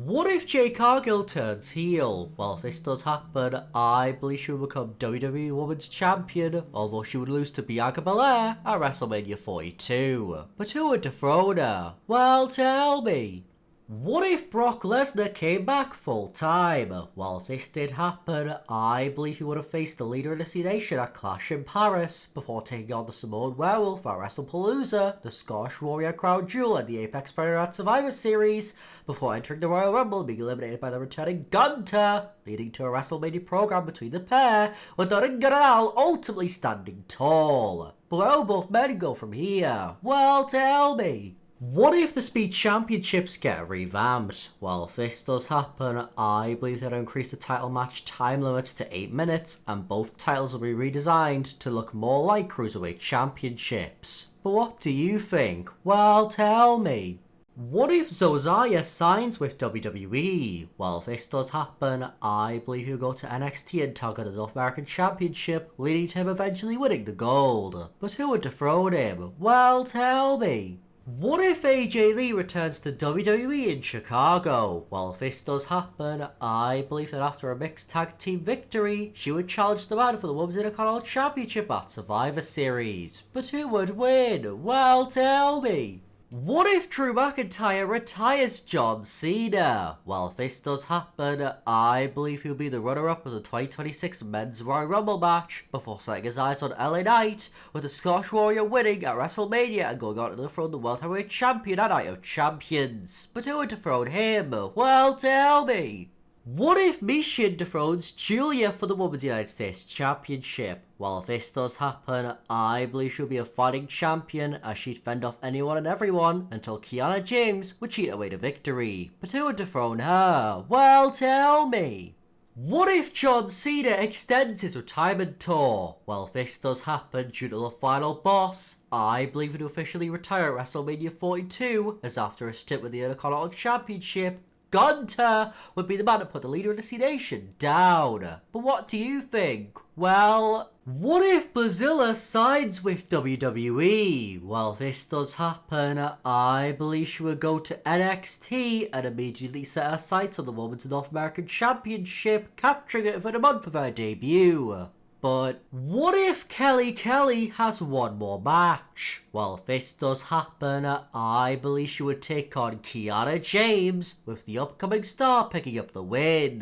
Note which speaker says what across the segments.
Speaker 1: What if Jade Cargill turns heel? Well, if this does happen, I believe she will become WWE Women's Champion, although she would lose to Bianca Belair at WrestleMania 42. But who would dethrone her? Well, tell me. What if Brock Lesnar came back full time? Well, if this did happen, I believe he would have faced the leader of the C Nation at Clash in Paris before taking on the Samoan Werewolf at WrestlePalooza, the Scottish Warrior Crown Jewel, and the Apex Predator at Survivor Series, before entering the Royal Rumble and being eliminated by the returning Gunter, leading to a WrestleMania program between the pair, with Ring General ultimately standing tall. But where will both men go from here? Well, tell me. What if the Speed Championships get revamped? Well, if this does happen, I believe they'll increase the title match time limits to 8 minutes, and both titles will be redesigned to look more like Cruiserweight Championships. But what do you think? Well, tell me. What if Zozaya signs with WWE? Well, if this does happen, I believe he'll go to NXT and target the North American Championship, leading to him eventually winning the gold. But who would dethrone him? Well, tell me. What if AJ Lee returns to WWE in Chicago? Well, if this does happen, I believe that after a mixed tag team victory, she would challenge the man for the Women's Intercontinental Championship at Survivor Series. But who would win? Well, tell me. What if Drew McIntyre retires John Cena? Well, if this does happen, I believe he'll be the runner-up of the 2026 Men's Royal Rumble match before setting his eyes on LA Knight, with the Scottish Warrior winning at WrestleMania and going on to dethrone the World Heavyweight Champion at Night of Champions. But who would dethrone him? Well, tell me. What if Michin dethrones Julia for the Women's United States Championship? Well, if this does happen, I believe she'll be a fighting champion, as she'd fend off anyone and everyone until Kiana James would cheat away the victory. But who would dethrone her? Well, tell me. What if John Cena extends his retirement tour? Well, if this does happen due to the final boss, I believe he'd officially retire at WrestleMania 42, as after a stint with the Intercontinental Championship, Gunter would be the man to put the leader of the C Nation down. But what do you think? Well, what if Bazilla signs with WWE? Well, if this does happen, I believe she would go to NXT and immediately set her sights on the Women's North American Championship, capturing it within a month of her debut. But what if Kelly Kelly has one more match? Well, if this does happen, I believe she would take on Kiana James, with the upcoming star picking up the win.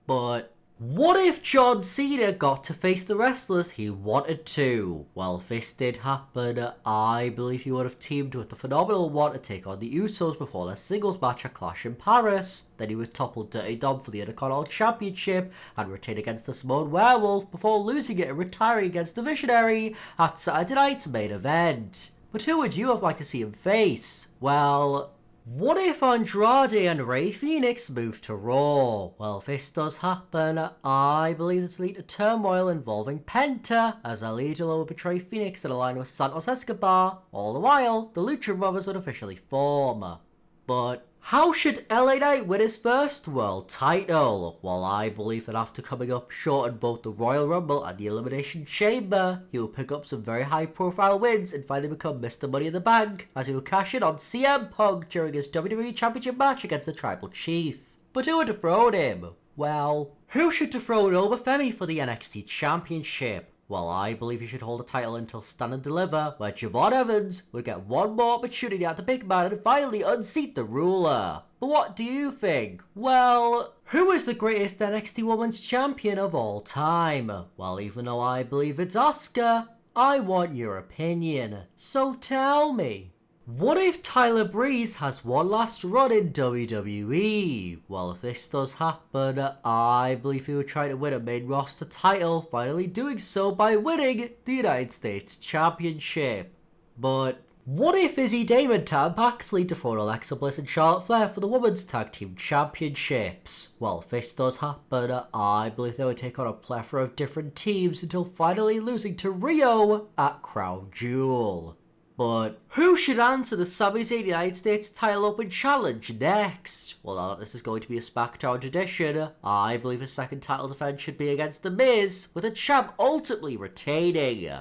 Speaker 1: But what if John Cena got to face the wrestlers he wanted to? Well, if this did happen, I believe he would have teamed with the Phenomenal One to take on the Usos before their singles match at Clash in Paris. Then he would topple Dirty Dom for the Intercontinental Championship and retain against the Samoan Werewolf before losing it and retiring against the Visionary at Saturday night's main event. But who would you have liked to see him face? Well, what if Andrade and Rey Fenix move to Raw? Well, if this does happen, I believe this will lead to turmoil involving Penta, as our leader will betray Phoenix and align with Santos Escobar. All the while, the Lucha Brothers would officially form. But how should LA Knight win his first world title? Well, I believe that after coming up short in both the Royal Rumble and the Elimination Chamber, he will pick up some very high profile wins and finally become Mr. Money in the Bank, as he will cash in on CM Punk during his WWE Championship match against the Tribal Chief. But who would dethrone him? Well, who should dethrone Obafemi for the NXT Championship? Well, I believe he should hold the title until Stand and Deliver, where Javon Evans would get one more opportunity at the big man and finally unseat the ruler. But what do you think? Well, who is the greatest NXT Women's Champion of all time? Well, even though I believe it's Asuka, I want your opinion. So tell me. What if Tyler Breeze has one last run in WWE? Well, if this does happen, I believe he would try to win a main roster title, finally doing so by winning the United States Championship. But what if Izzy Damon, Tam Paxley dethrone Alexa Bliss and Charlotte Flair for the Women's Tag Team Championships? Well, if this does happen, I believe they would take on a plethora of different teams until finally losing to Rio at Crown Jewel. But who should answer the Sami Zayn United States title open challenge next? Well, now that this is going to be a SmackDown tradition, I believe a second title defense should be against The Miz, with the champ ultimately retaining.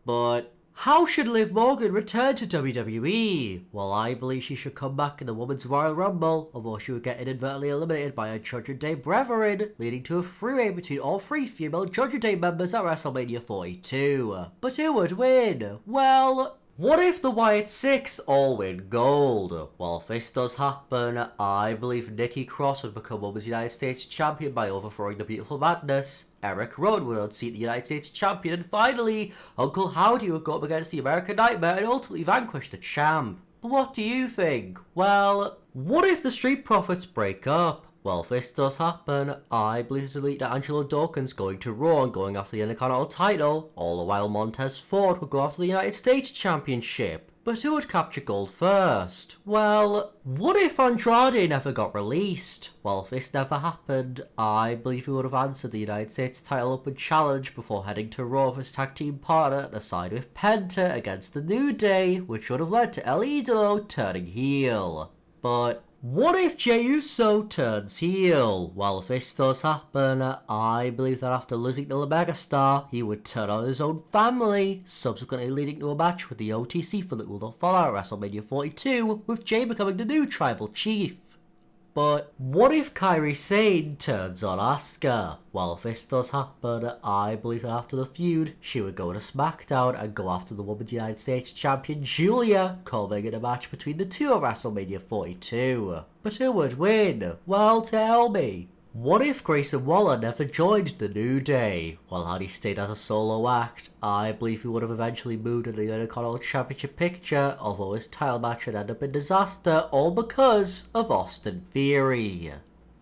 Speaker 1: But How should Liv Morgan return to WWE? Well, I believe she should come back in the Women's Royal Rumble, although she would get inadvertently eliminated by her Judgment Day brethren, leading to a three-way between all three female Judgment Day members at WrestleMania 42. But who would win? Well, what if the Wyatt Six all win gold? Well, if this does happen, I believe Nikki Cross would become Women's United States Champion by overthrowing the Beautiful Madness. Eric Rowan would unseat the United States Champion, and finally, Uncle Howdy would go up against the American Nightmare and ultimately vanquish the champ. But what do you think? Well, what if the Street Profits break up? Well, if this does happen, I believe it's elite that Angelo Dawkins going to Raw and going after the Intercontinental title, all the while Montez Ford would go after the United States Championship. But who would capture gold first? Well, what if Andrade never got released? Well, if this never happened, I believe he would have answered the United States title open challenge before heading to Raw for his tag team partner to side with Penta against the New Day, which would have led to El Idolo turning heel. But what if Jey Uso turns heel? Well, if this does happen, I believe that after losing to the Megastar, he would turn on his own family, subsequently leading to a match with the OTC for the will follow at WrestleMania 42, with Jey becoming the new Tribal Chief. But what if Kairi Sane turns on Asuka? Well, if this does happen, I believe that after the feud, she would go to SmackDown and go after the Women's United States Champion Julia, culminating in a match between the two at WrestleMania 42. But who would win? Well, tell me. What if Grayson Waller never joined the New Day? Well, had he stayed as a solo act, I believe he would have eventually moved into the Intercontinental Championship picture, although his title match would end up in disaster, all because of Austin Theory.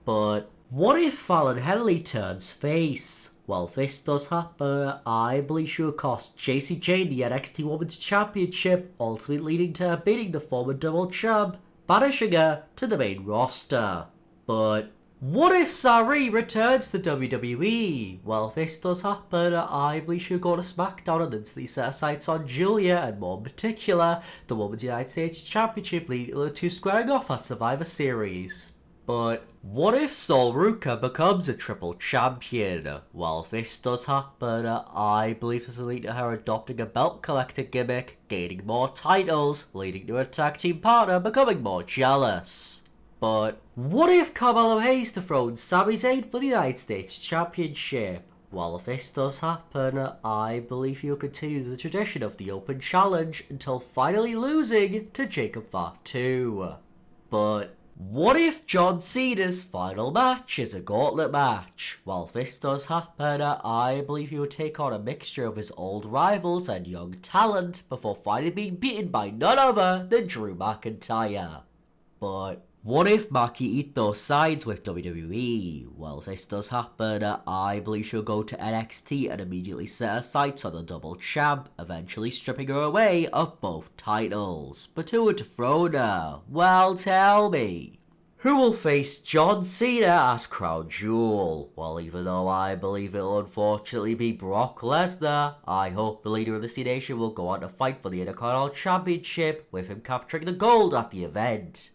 Speaker 1: But what if Fallon Henley turns face? Well, if this does happen, I believe she would cost Jacy Jayne the NXT Women's Championship, ultimately leading to her beating the former double champ, banishing her to the main roster. But what if Sari returns to WWE? Well, if this does happen, I believe she'll go to SmackDown and instantly set her sights on Julia, and more in particular, the Women's United States Championship, leading to the two squaring off at Survivor Series. But what if Sol Ruka becomes a triple champion? Well, if this does happen, I believe this will lead to her adopting a belt collector gimmick, gaining more titles, leading to her tag team partner becoming more jealous. But what if Carmelo Hayes dethrones Sami Zayn for the United States Championship? Well, if this does happen, I believe he'll continue the tradition of the Open Challenge until finally losing to Jacob Fatu. But what if John Cena's final match is a gauntlet match? Well, if this does happen, I believe he will take on a mixture of his old rivals and young talent before finally being beaten by none other than Drew McIntyre. But what if Maki Ito sides with WWE? Well, if this does happen, I believe she'll go to NXT and immediately set her sights on the double champ, eventually stripping her away of both titles. But who would dethrone her? Well, tell me. Who will face John Cena at Crown Jewel? Well, even though I believe it'll unfortunately be Brock Lesnar, I hope the leader of the C Nation will go on to fight for the Intercontinental Championship, with him capturing the gold at the event.